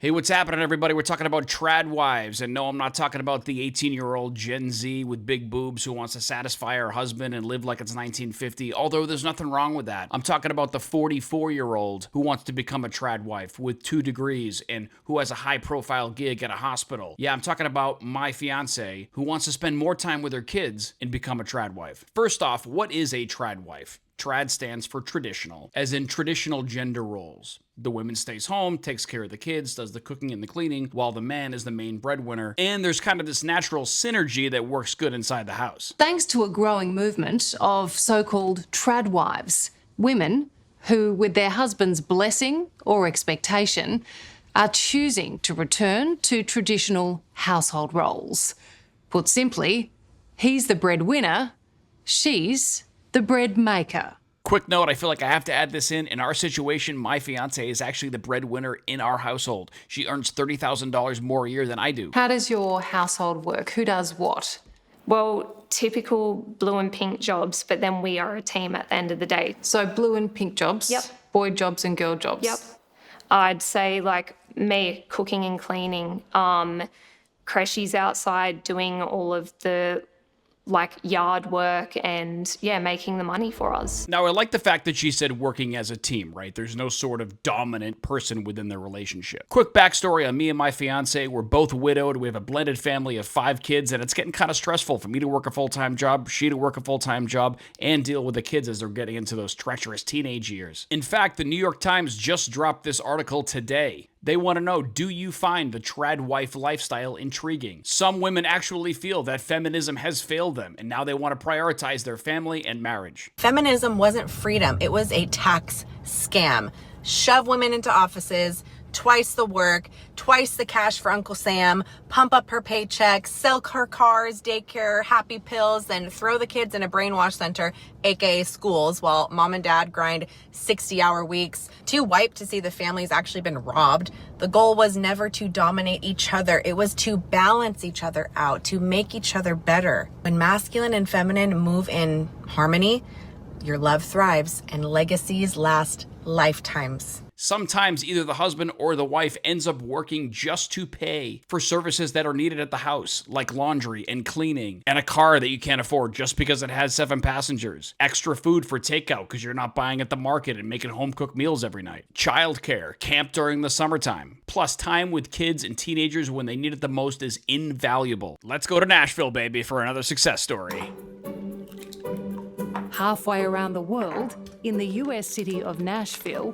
Hey, what's happening, everybody? We're talking about trad wives. And no, I'm not talking about the 18-year-old Gen Z with big boobs who wants to satisfy her husband and live like it's 1950, although there's nothing wrong with that. I'm talking about the 44-year-old who wants to become a trad wife with 2 degrees and who has a high-profile gig at a hospital. Yeah, I'm talking about my fiancée who wants to spend more time with her kids and become a trad wife. First off, what is a trad wife? Trad stands for traditional, as in traditional gender roles. The woman stays home, takes care of the kids, does the cooking and the cleaning, while the man is the main breadwinner. And there's kind of this natural synergy that works good inside the house. Thanks to a growing movement of so-called trad wives, women who, with their husband's blessing or expectation, are choosing to return to traditional household roles. Put simply, he's the breadwinner, she's the bread maker. Quick note, I feel like I have to add this in. In our situation, my fiancée is actually the breadwinner in our household. She earns $30,000 more a year than I do. How does your household work? Who does what? Well, typical blue and pink jobs, but then we are a team at the end of the day. So blue and pink jobs? Yep. Boy jobs and girl jobs? Yep. I'd say like me, cooking and cleaning. Creshy's outside doing all of the yard work and making the money for us. Now, I like the fact that she said working as a team, right? There's no sort of dominant person within their relationship. Quick backstory on me and my fiance. We're both widowed. We have a blended family of 5 kids, and it's getting kind of stressful for me to work a full-time job, she to work a full-time job, and deal with the kids as they're getting into those treacherous teenage years. In fact, the New York Times just dropped this article today. They want to know, do you find the trad wife lifestyle intriguing? Some women actually feel that feminism has failed them, and now they want to prioritize their family and marriage. Feminism wasn't freedom. It was a tax scam. Shove women into offices, twice the work, twice the cash for Uncle Sam, pump up her paychecks, sell her cars, daycare, happy pills, then throw the kids in a brainwash center, aka schools, while mom and dad grind 60-hour weeks, too wiped to see the family's actually been robbed. The goal was never to dominate each other. It was to balance each other out, to make each other better. When masculine and feminine move in harmony, your love thrives and legacies last lifetimes. Sometimes either the husband or the wife ends up working just to pay for services that are needed at the house, like laundry and cleaning, and a car that you can't afford just because it has 7 passengers, extra food for takeout because you're not buying at the market and making home-cooked meals every night, childcare, camp during the summertime, plus time with kids and teenagers when they need it the most is invaluable. Let's go to Nashville, baby, for another success story. Halfway around the world, in the US city of Nashville,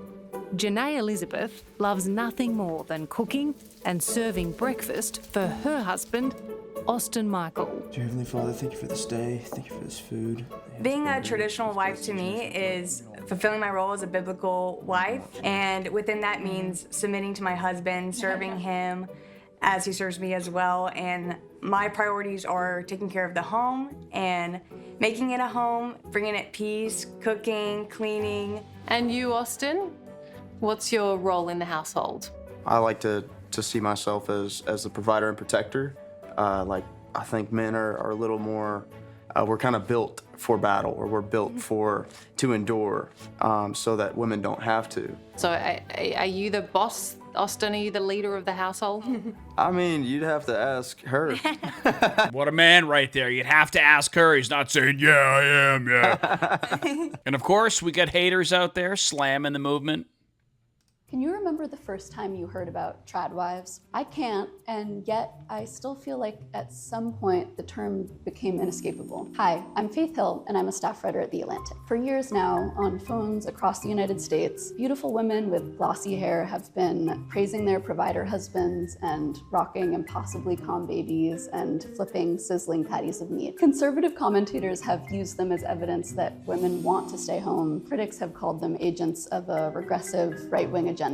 Janae Elizabeth loves nothing more than cooking and serving breakfast for her husband, Austin Michael. Dear Heavenly Father, thank you for this day. Thank you for this food. Being a traditional wife to me is fulfilling my role as a biblical wife, and within that means submitting to my husband, serving him as he serves me as well, and my priorities are taking care of the home and making it a home, bringing it peace, cooking, cleaning. And you, Austin? What's your role in the household? I like to see myself as the provider and protector. I think men are a little more, we're kind of built for battle, or we're built to endure, so that women don't have to. So are you the boss, Austin? Are you the leader of the household? I mean, you'd have to ask her. What a man right there. You'd have to ask her. He's not saying, yeah, I am, yeah. And of course, we got haters out there slamming the movement. Can you remember the first time you heard about trad wives? I can't, and yet I still feel like at some point the term became inescapable. Hi, I'm Faith Hill, and I'm a staff writer at The Atlantic. For years now, on phones across the United States, beautiful women with glossy hair have been praising their provider husbands and rocking impossibly calm babies and flipping sizzling patties of meat. Conservative commentators have used them as evidence that women want to stay home. Critics have called them agents of a regressive right-wing agenda.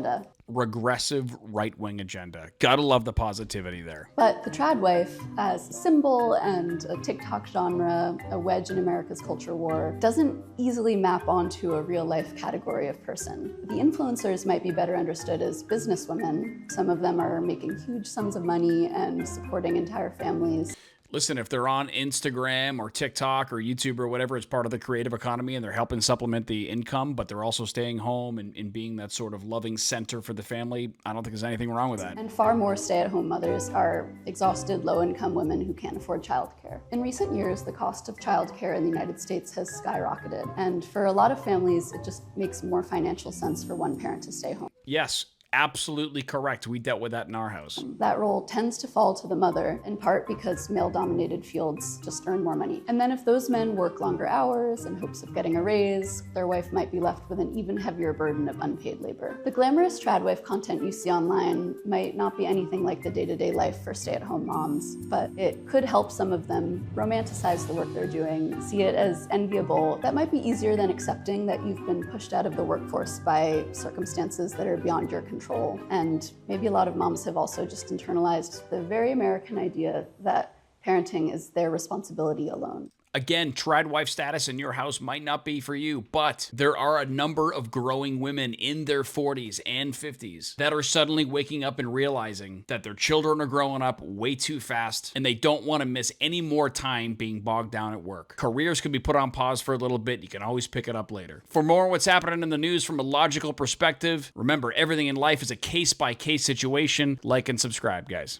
Regressive right-wing agenda. Gotta love the positivity there. But the trad wife, as a symbol and a TikTok genre, a wedge in America's culture war, doesn't easily map onto a real-life category of person. The influencers might be better understood as businesswomen. Some of them are making huge sums of money and supporting entire families. Listen, if they're on Instagram or TikTok or YouTube or whatever, it's part of the creative economy and they're helping supplement the income, but they're also staying home and being that sort of loving center for the family, I don't think there's anything wrong with that. And far more stay-at-home mothers are exhausted, low-income women who can't afford childcare. In recent years, the cost of childcare in the United States has skyrocketed, and for a lot of families, it just makes more financial sense for one parent to stay home. Yes, absolutely correct. We dealt with that in our house. That role tends to fall to the mother, in part because male-dominated fields just earn more money. And then if those men work longer hours in hopes of getting a raise, their wife might be left with an even heavier burden of unpaid labor. The glamorous tradwife content you see online might not be anything like the day-to-day life for stay-at-home moms, but it could help some of them romanticize the work they're doing, see it as enviable. That might be easier than accepting that you've been pushed out of the workforce by circumstances that are beyond your control. And maybe a lot of moms have also just internalized the very American idea that parenting is their responsibility alone. Again, tradwife status in your house might not be for you, but there are a number of growing women in their 40s and 50s that are suddenly waking up and realizing that their children are growing up way too fast and they don't want to miss any more time being bogged down at work. Careers can be put on pause for a little bit. You can always pick it up later. For more on what's happening in the news from a logical perspective, remember, everything in life is a case-by-case situation. Like and subscribe, guys.